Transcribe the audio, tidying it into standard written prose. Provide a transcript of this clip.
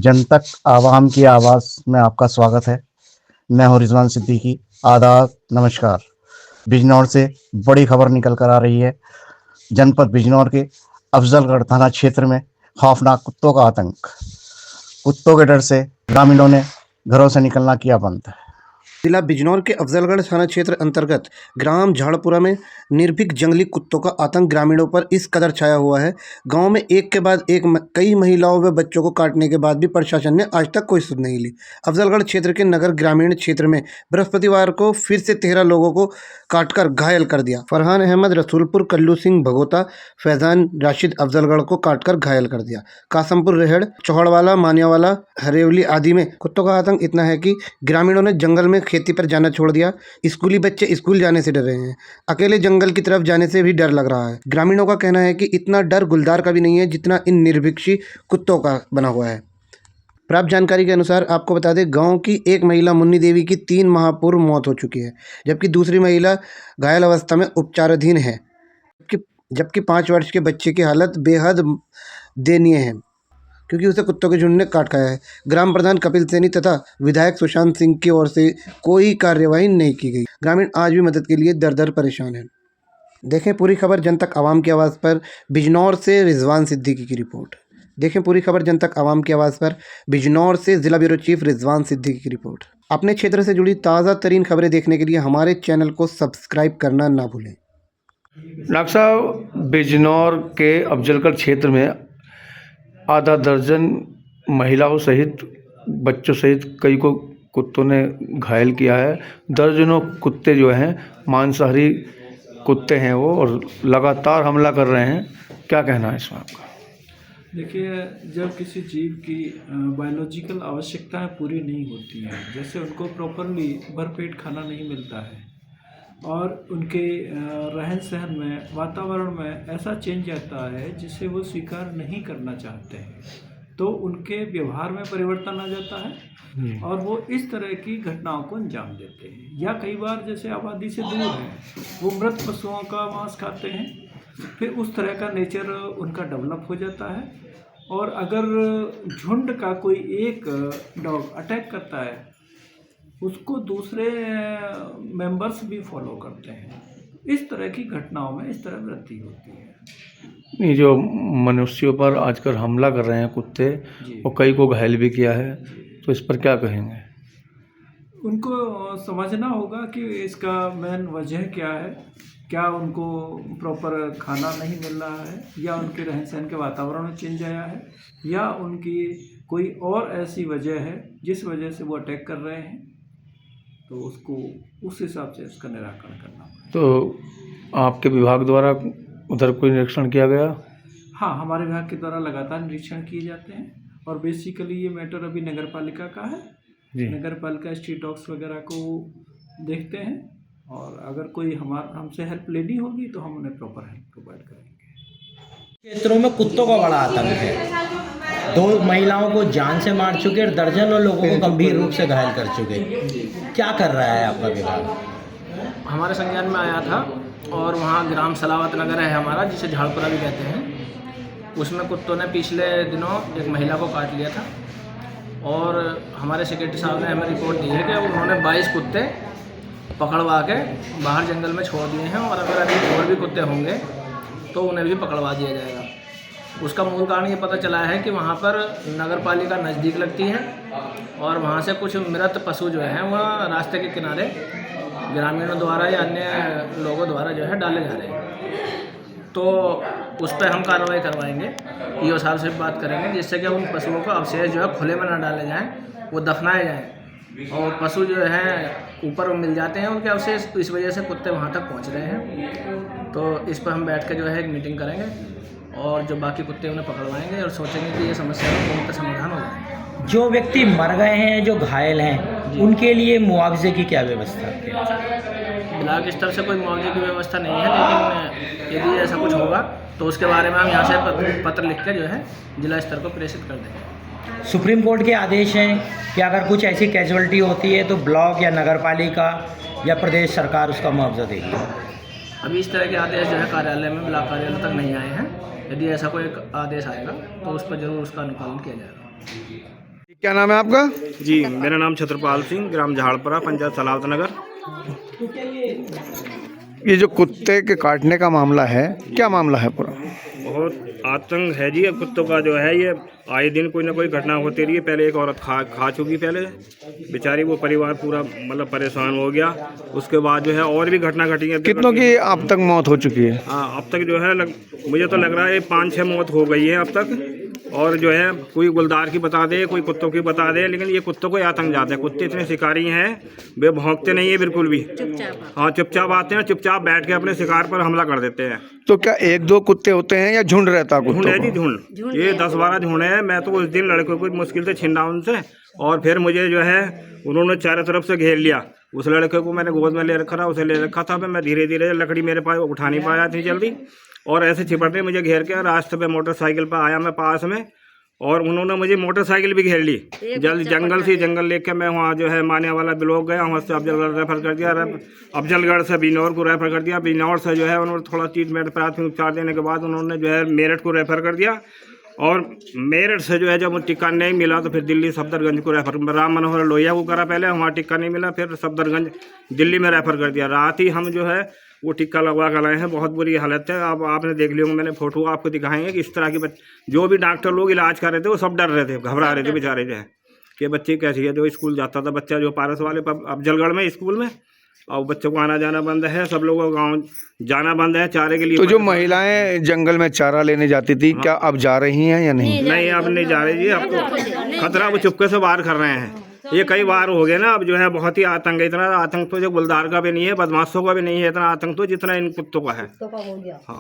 जन तक आवाम की आवाज़ में आपका स्वागत है। मैं हूँ रिजवान सिद्दीकी। आदाब, नमस्कार। बिजनौर से बड़ी खबर निकल कर आ रही है। जनपद बिजनौर के अफजलगढ़ थाना क्षेत्र में खौफनाक कुत्तों का आतंक। कुत्तों के डर से ग्रामीणों ने घरों से निकलना किया बंद। जिला बिजनौर के अफजलगढ़ थाना क्षेत्र अंतर्गत ग्राम झाड़पुरा में निर्भीक जंगली कुत्तों का आतंक ग्रामीणों पर इस कदर छाया हुआ है। गांव में एक के बाद एक कई महिलाओं व बच्चों को काटने के बाद भी प्रशासन ने आज तक कोई सुध नहीं ली। अफजलगढ़ क्षेत्र के नगर ग्रामीण क्षेत्र में बृहस्पतिवार को फिर से 13 लोगों को काटकर घायल कर दिया। फरहान अहमद रसूलपुर, कल्लू सिंह भगोता, फैजान राशिद अफजलगढ़ को काटकर घायल कर दिया। कासमपुर, रेहड़, चौहड़वाला, मानियावाला, हरेवली आदि में कुत्तों का आतंक इतना है कि ग्रामीणों ने जंगल में खेती पर जाना छोड़ दिया। स्कूली बच्चे स्कूल जाने से डर रहे हैं। अकेले जंगल की तरफ जाने से भी डर लग रहा है। ग्रामीणों का कहना है कि इतना डर गुलदार का भी नहीं है जितना इन निर्भिक्षी कुत्तों का बना हुआ है। प्राप्त जानकारी के अनुसार आपको बता दें, गांव की एक महिला मुन्नी देवी की 3 माह पूर्व मौत हो चुकी है, जबकि दूसरी महिला घायल अवस्था में उपचाराधीन है। जबकि 5 वर्ष के बच्चे की हालत बेहद दयनीय है, क्योंकि उसे कुत्तों के झुंड ने काट खाया है। ग्राम प्रधान कपिल सैनी तथा विधायक सुशांत सिंह की ओर से कोई कार्यवाही नहीं की गई। ग्रामीण आज भी मदद के लिए दर दर परेशान हैं। देखें पूरी खबर जन तक आवाम की आवाज़ पर। बिजनौर से रिजवान सिद्दीकी की रिपोर्ट। देखें पूरी खबर जन तक आवाम की आवाज़ पर। बिजनौर से जिला ब्यूरो चीफ रिजवान सिद्दीकी की रिपोर्ट। अपने क्षेत्र से जुड़ी ताज़ा तरीन खबरें देखने के लिए हमारे चैनल को सब्सक्राइब करना ना भूलें। डॉक्टर साहब, बिजनौर के अफजलगढ़ क्षेत्र में आधा दर्जन महिलाओं सहित बच्चों सहित कई को कुत्तों ने घायल किया है। दर्जनों कुत्ते जो हैं मांसाहारी कुत्ते हैं वो, और लगातार हमला कर रहे हैं। क्या कहना है इसमें आपका? देखिए, जब किसी जीव की बायोलॉजिकल आवश्यकताएं पूरी नहीं होती हैं, जैसे उनको प्रॉपरली भरपेट खाना नहीं मिलता है और उनके रहन सहन में, वातावरण में ऐसा चेंज आता है जिसे वो स्वीकार नहीं करना चाहते हैं, तो उनके व्यवहार में परिवर्तन आ जाता है और वो इस तरह की घटनाओं को अंजाम देते हैं। या कई बार जैसे आबादी से दूर हैं, वो मृत पशुओं का मांस खाते हैं, फिर उस तरह का नेचर उनका डेवलप हो जाता है। और अगर झुंड का कोई एक डॉग अटैक करता है, उसको दूसरे मेंबर्स भी फॉलो करते हैं। इस तरह की घटनाओं में इस तरह वृद्धि होती है। ये जो मनुष्यों पर आजकल हमला कर रहे हैं कुत्ते, और कई को घायल भी किया है, तो इस पर क्या कहेंगे? उनको समझना होगा कि इसका मेन वजह क्या है। क्या उनको प्रॉपर खाना नहीं मिल रहा है, या उनके रहन सहन के वातावरण में चेंज आया है, या उनकी कोई और ऐसी वजह है जिस वजह से वो अटैक कर रहे हैं, तो उसको उस हिसाब से इसका निराकरण करना पड़ेगा। तो आपके विभाग द्वारा उधर कोई निरीक्षण किया गया? हाँ, हमारे विभाग के द्वारा लगातार निरीक्षण किए जाते हैं, और बेसिकली ये मैटर अभी नगर पालिका का है। नगर पालिका स्ट्रीट डॉग्स वगैरह को देखते हैं, और अगर कोई हमसे हेल्प लेनी होगी तो हम उन्हें प्रॉपर हेल्प प्रोवाइड करेंगे। क्षेत्रों में कुत्तों का बड़ा आतंक है। 2 महिलाओं को जान से मार चुके और दर्जनों लोगों को गंभीर रूप से घायल कर चुके। क्या कर रहा है आपका विभाग? हमारे संज्ञान में आया था, और वहाँ ग्राम सलावत नगर है हमारा, जिसे झाड़पुरा भी कहते हैं। उसमें कुत्तों ने पिछले दिनों एक महिला को काट लिया था, और हमारे सेक्रेटरी साहब ने हमें रिपोर्ट दी है कि उन्होंने 22 कुत्ते पकड़वा के बाहर जंगल में छोड़ दिए हैं, और अगर अभी और भी कुत्ते होंगे तो उन्हें भी पकड़वा दिया जाएगा। उसका मूल कारण ये पता चला है कि वहाँ पर नगर पालिका नज़दीक लगती है, और वहाँ से कुछ मृत पशु जो हैं वह रास्ते के किनारे ग्रामीणों द्वारा या अन्य लोगों द्वारा जो है डाले जा रहे हैं। तो उस पर हम कार्रवाई करवाएंगे, ईओ साहब से बात करेंगे, जिससे कि उन पशुओं को अवशेष जो है खुले में न डाले जाएँ, वो दफनाए जाएँ। और पशु जो हैं ऊपर मिल जाते हैं उनके अवशेष, तो इस वजह से कुत्ते वहाँ तक पहुँच रहे हैं। तो इस पर हम बैठ के जो है एक मीटिंग करेंगे, और जो बाकी कुत्ते उन्हें पकड़वाएंगे, और सोचेंगे कि ये समस्या का समाधान हो जाए। जो व्यक्ति मर गए हैं, जो घायल हैं, उनके लिए मुआवजे की क्या व्यवस्था है? ब्लॉक स्तर से कोई मुआवजे की व्यवस्था नहीं है, लेकिन यदि ऐसा कुछ होगा तो उसके बारे में हम यहाँ से पत्र लिख के जो है जिला स्तर को प्रेषित कर देंगे। सुप्रीम कोर्ट के आदेश हैं कि अगर कुछ ऐसी कैजुअल्टी होती है तो ब्लॉक या नगर पालिका या प्रदेश सरकार उसका मुआवजा देगी। अभी इस तरह के आदेश जो है कार्यालय में, ब्लॉक कार्यालय तक नहीं आए हैं। यदि ऐसा कोई आदेश आएगा तो उस पर जरूर उसका अनुपालन किया जाएगा। क्या नाम है आपका? जी, मेरा नाम छत्रपाल सिंह, ग्राम झाड़पुरा, पंचायत सलावत नगर। ये जो कुत्ते के काटने का मामला है, क्या मामला है पूरा? बहुत आतंक है जी, अब कुत्तों का जो है ये आए दिन कोई ना कोई घटना होती रही है। पहले एक औरत खा चुकी, पहले बेचारी, वो परिवार पूरा मतलब परेशान हो गया। उसके बाद जो है और भी घटना घटी है। कितनों की अब तक मौत हो चुकी है? हाँ, अब तक जो है मुझे तो लग रहा है 5-6 मौत हो गई है अब तक। और जो है कोई गुलदार की बता दे, कोई कुत्तों की बता दे, लेकिन ये कुत्तों को आतंक ज़्यादा है। कुत्ते इतने शिकारी हैं, वे भौंकते नहीं है बिल्कुल भी। हाँ, चुपचाप आते हैं, चुपचाप बैठ के अपने शिकार पर हमला कर देते हैं। तो क्या 1-2 कुत्ते होते हैं या झुंड रहता है झुंड कुत्तों है जी, का? झुंड। ये 10-12 झुंड है। मैं तो उस दिन लड़के को मुश्किल से छीना उनसे, और फिर मुझे जो है उन्होंने चारों तरफ से घेर लिया। उस लड़के को मैंने गोद में ले रखा था, उसे ले रखा था। मैं धीरे धीरे, लकड़ी मेरे पास उठा नहीं पाया थी जल्दी, और ऐसे चिपटने मुझे घेर के रास्ते पे मोटरसाइकिल पर आया मैं पास में, और उन्होंने मुझे मोटरसाइकिल भी घेर ली। जल्द जंगल लेके मैं वहाँ जो है माने वाला ब्लॉक गया, वहाँ से अफजलगढ़ रेफर कर दिया। अफजलगढ़ से बिजनौर को रेफर कर दिया। बिजनौर से जो है उन्होंने थोड़ा ट्रीटमेंट, प्राथमिक उपचार देने के बाद उन्होंने जो है मेरठ को रेफर कर दिया। और मेरठ से जो है जब टिक्का नहीं मिला तो फिर दिल्ली सफदरगंज को रेफर, राम मनोहर लोहिया को करा पहले, वहाँ टिक्का नहीं मिला, फिर सफदरगंज दिल्ली में रेफर कर दिया। रात ही हम जो है वो टिक्का लगवा कर लाए हैं। बहुत बुरी हालत है। अब आपने देख लिया, मैंने फोटो आपको दिखाएंगे कि इस तरह की जो भी डॉक्टर लोग इलाज कर रहे थे वो सब डर रहे थे, घबरा रहे थे बेचारे जो है कि बच्चे कैसी है। जो स्कूल जाता था बच्चा, जो पारस वाले अफजलगढ़ में स्कूल में, और बच्चों को आना जाना बंद है, सब लोगों को गाँव जाना बंद है चारे के लिए। तो जो महिलाएं जंगल में चारा लेने जाती थी, क्या अब जा रही हैं या नहीं? नहीं, अब नहीं जा रही जी। अब तो खतरा वो चुपके से बाहर कर रहे हैं। ये कई बार हो गए ना। अब जो है बहुत ही आतंक है। इतना आतंक तो जो गुलदार का भी नहीं है, बदमाशों का भी नहीं है इतना आतंक तो जितना इन कुत्तों का है। हाँ।